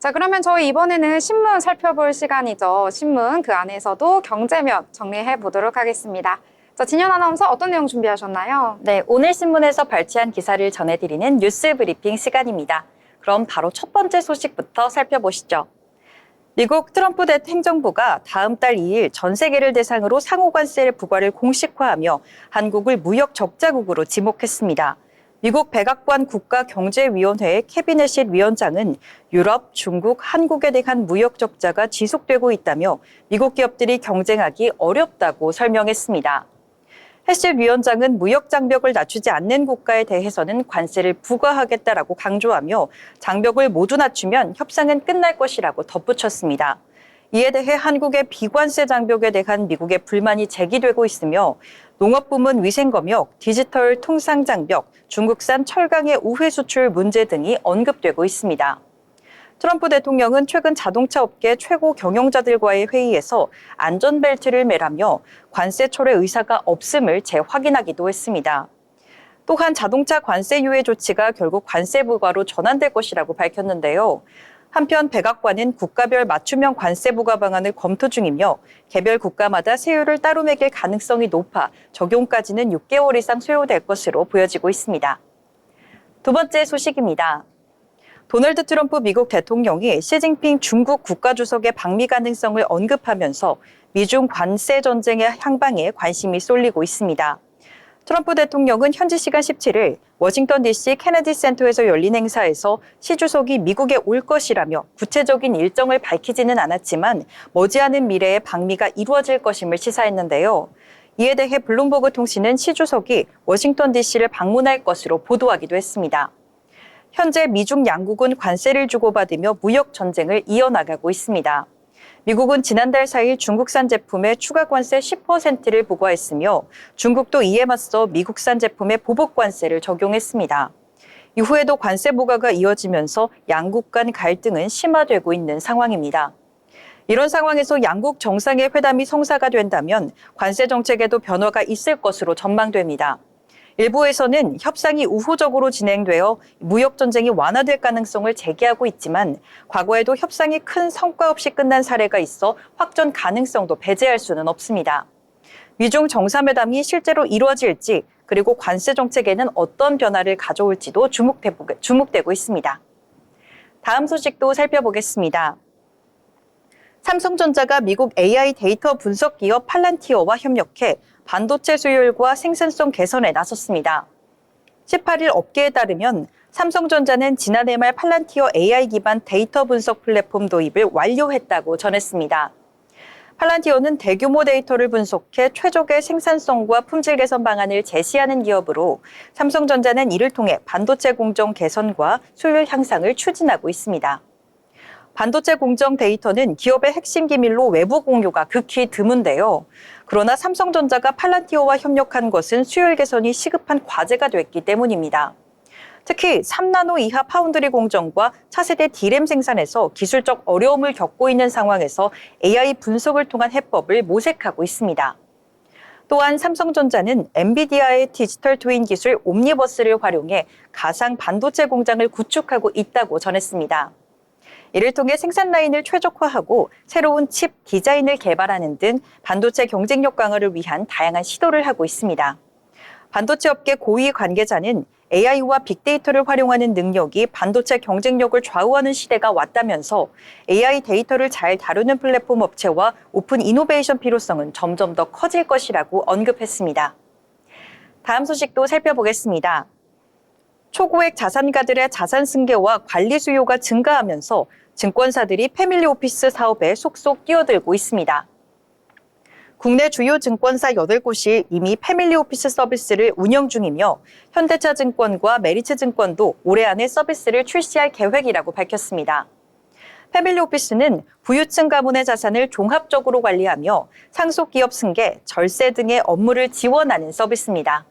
자, 그러면 저희 이번에는 신문 살펴볼 시간이죠. 신문 그 안에서도 경제면 정리해 보도록 하겠습니다. 자, 진현 아나운서 어떤 내용 준비하셨나요? 네, 오늘 신문에서 발췌한 기사를 전해드리는 뉴스 브리핑 시간입니다. 그럼 바로 첫 번째 소식부터 살펴보시죠. 미국 트럼프 행정부가 다음 달 2일 전 세계를 대상으로 상호관세 부과를 공식화하며 한국을 무역 적자국으로 지목했습니다. 미국 백악관 국가경제위원회 캐비넷실 위원장은 유럽, 중국, 한국에 대한 무역 적자가 지속되고 있다며 미국 기업들이 경쟁하기 어렵다고 설명했습니다. 해실 위원장은 무역 장벽을 낮추지 않는 국가에 대해서는 관세를 부과하겠다라고 강조하며 장벽을 모두 낮추면 협상은 끝날 것이라고 덧붙였습니다. 이에 대해 한국의 비관세 장벽에 대한 미국의 불만이 제기되고 있으며 농업부문 위생검역, 디지털 통상 장벽, 중국산 철강의 우회 수출 문제 등이 언급되고 있습니다. 트럼프 대통령은 최근 자동차 업계 최고 경영자들과의 회의에서 안전벨트를 매라며 관세 철회 의사가 없음을 재확인하기도 했습니다. 또한 자동차 관세 유예 조치가 결국 관세 부과로 전환될 것이라고 밝혔는데요. 한편 백악관은 국가별 맞춤형 관세 부과 방안을 검토 중이며 개별 국가마다 세율을 따로 매길 가능성이 높아 적용까지는 6개월 이상 소요될 것으로 보여지고 있습니다. 두 번째 소식입니다. 도널드 트럼프 미국 대통령이 시진핑 중국 국가주석의 방미 가능성을 언급하면서 미중 관세 전쟁의 향방에 관심이 쏠리고 있습니다. 트럼프 대통령은 현지 시간 17일 워싱턴 DC 케네디 센터에서 열린 행사에서 시 주석이 미국에 올 것이라며 구체적인 일정을 밝히지는 않았지만 머지않은 미래에 방미가 이루어질 것임을 시사했는데요. 이에 대해 블룸버그 통신은 시 주석이 워싱턴 DC를 방문할 것으로 보도하기도 했습니다. 현재 미중 양국은 관세를 주고받으며 무역 전쟁을 이어나가고 있습니다. 미국은 지난달 4일 중국산 제품에 추가 관세 10%를 부과했으며 중국도 이에 맞서 미국산 제품에 보복 관세를 적용했습니다. 이후에도 관세 부과가 이어지면서 양국 간 갈등은 심화되고 있는 상황입니다. 이런 상황에서 양국 정상의 회담이 성사가 된다면 관세 정책에도 변화가 있을 것으로 전망됩니다. 일부에서는 협상이 우호적으로 진행되어 무역 전쟁이 완화될 가능성을 제기하고 있지만 과거에도 협상이 큰 성과 없이 끝난 사례가 있어 확전 가능성도 배제할 수는 없습니다. 미중 정상회담이 실제로 이루어질지 그리고 관세 정책에는 어떤 변화를 가져올지도 주목되고 있습니다. 다음 소식도 살펴보겠습니다. 삼성전자가 미국 AI 데이터 분석 기업 팔란티어와 협력해 반도체 수율과 생산성 개선에 나섰습니다. 18일 업계에 따르면 삼성전자는 지난해 말 팔란티어 AI 기반 데이터 분석 플랫폼 도입을 완료했다고 전했습니다. 팔란티어는 대규모 데이터를 분석해 최적의 생산성과 품질 개선 방안을 제시하는 기업으로 삼성전자는 이를 통해 반도체 공정 개선과 수율 향상을 추진하고 있습니다. 반도체 공정 데이터는 기업의 핵심 기밀로 외부 공유가 극히 드문데요. 그러나 삼성전자가 팔란티어와 협력한 것은 수율 개선이 시급한 과제가 됐기 때문입니다. 특히 3나노 이하 파운드리 공정과 차세대 D램 생산에서 기술적 어려움을 겪고 있는 상황에서 AI 분석을 통한 해법을 모색하고 있습니다. 또한 삼성전자는 엔비디아의 디지털 트윈 기술 옴니버스를 활용해 가상 반도체 공장을 구축하고 있다고 전했습니다. 이를 통해 생산 라인을 최적화하고 새로운 칩 디자인을 개발하는 등 반도체 경쟁력 강화를 위한 다양한 시도를 하고 있습니다. 반도체 업계 고위 관계자는 AI와 빅데이터를 활용하는 능력이 반도체 경쟁력을 좌우하는 시대가 왔다면서 AI 데이터를 잘 다루는 플랫폼 업체와 오픈 이노베이션 필요성은 점점 더 커질 것이라고 언급했습니다. 다음 소식도 살펴보겠습니다. 초고액 자산가들의 자산 승계와 관리 수요가 증가하면서 증권사들이 패밀리 오피스 사업에 속속 뛰어들고 있습니다. 국내 주요 증권사 8곳이 이미 패밀리 오피스 서비스를 운영 중이며 현대차증권과 메리츠증권도 올해 안에 서비스를 출시할 계획이라고 밝혔습니다. 패밀리 오피스는 부유층 가문의 자산을 종합적으로 관리하며 상속 기업 승계, 절세 등의 업무를 지원하는 서비스입니다.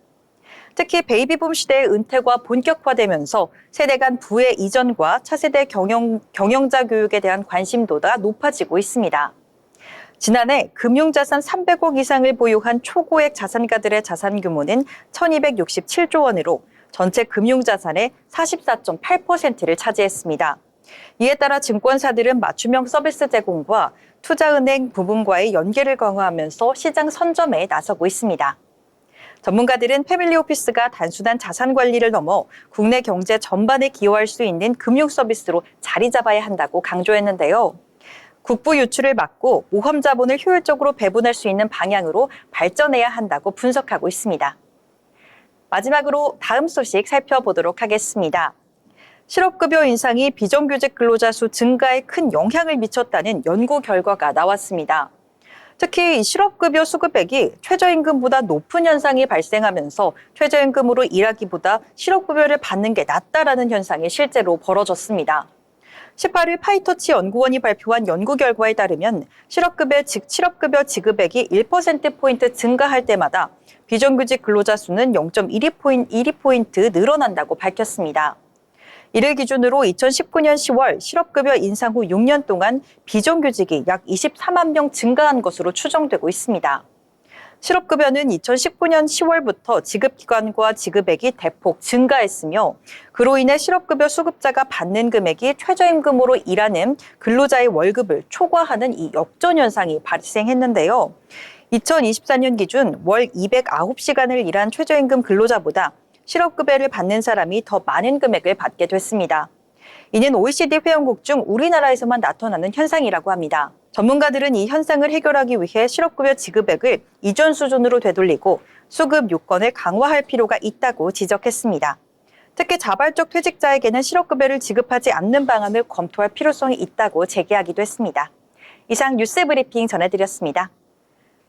특히 베이비붐 시대의 은퇴가 본격화되면서 세대 간 부의 이전과 차세대 경영자 교육에 대한 관심도가 높아지고 있습니다. 지난해 금융자산 300억 이상을 보유한 초고액 자산가들의 자산 규모는 1,267조 원으로 전체 금융자산의 44.8%를 차지했습니다. 이에 따라 증권사들은 맞춤형 서비스 제공과 투자은행 부분과의 연계를 강화하면서 시장 선점에 나서고 있습니다. 전문가들은 패밀리 오피스가 단순한 자산 관리를 넘어 국내 경제 전반에 기여할 수 있는 금융 서비스로 자리 잡아야 한다고 강조했는데요. 국부 유출을 막고 모험 자본을 효율적으로 배분할 수 있는 방향으로 발전해야 한다고 분석하고 있습니다. 마지막으로 다음 소식 살펴보도록 하겠습니다. 실업급여 인상이 비정규직 근로자 수 증가에 큰 영향을 미쳤다는 연구 결과가 나왔습니다. 특히 이 실업급여 수급액이 최저임금보다 높은 현상이 발생하면서 최저임금으로 일하기보다 실업급여를 받는 게 낫다라는 현상이 실제로 벌어졌습니다. 18일 파이터치 연구원이 발표한 연구 결과에 따르면 실업급여 지급액이 1%포인트 증가할 때마다 비정규직 근로자 수는 0.12포인트 늘어난다고 밝혔습니다. 이를 기준으로 2019년 10월 실업급여 인상 후 6년 동안 비정규직이 약 24만 명 증가한 것으로 추정되고 있습니다. 실업급여는 2019년 10월부터 지급기관과 지급액이 대폭 증가했으며 그로 인해 실업급여 수급자가 받는 금액이 최저임금으로 일하는 근로자의 월급을 초과하는 이 역전 현상이 발생했는데요. 2024년 기준 월 209시간을 일한 최저임금 근로자보다 실업급여를 받는 사람이 더 많은 금액을 받게 됐습니다. 이는 OECD 회원국 중 우리나라에서만 나타나는 현상이라고 합니다. 전문가들은 이 현상을 해결하기 위해 실업급여 지급액을 이전 수준으로 되돌리고 수급 요건을 강화할 필요가 있다고 지적했습니다. 특히 자발적 퇴직자에게는 실업급여를 지급하지 않는 방안을 검토할 필요성이 있다고 제기하기도 했습니다. 이상 뉴스 브리핑 전해드렸습니다.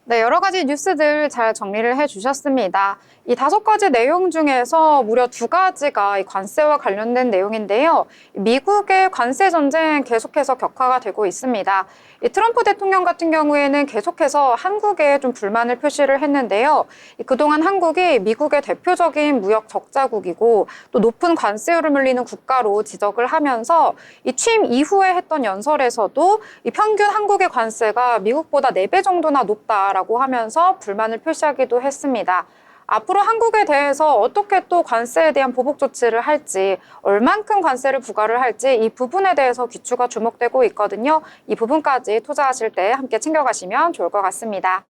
네, 여러 가지 뉴스들 잘 정리를 해주셨습니다. 이 5가지 내용 중에서 무려 2가지가 이 관세와 관련된 내용인데요. 미국의 관세 전쟁 계속해서 격화가 되고 있습니다. 이 트럼프 대통령 같은 경우에는 계속해서 한국에 좀 불만을 표시를 했는데요. 그동안 한국이 미국의 대표적인 무역 적자국이고 또 높은 관세율을 물리는 국가로 지적을 하면서 이 취임 이후에 했던 연설에서도 이 평균 한국의 관세가 미국보다 4배 정도나 높다라고 하면서 불만을 표시하기도 했습니다. 앞으로 한국에 대해서 어떻게 또 관세에 대한 보복 조치를 할지, 얼만큼 관세를 부과를 할지 이 부분에 대해서 귀추가 주목되고 있거든요. 이 부분까지 투자하실 때 함께 챙겨가시면 좋을 것 같습니다.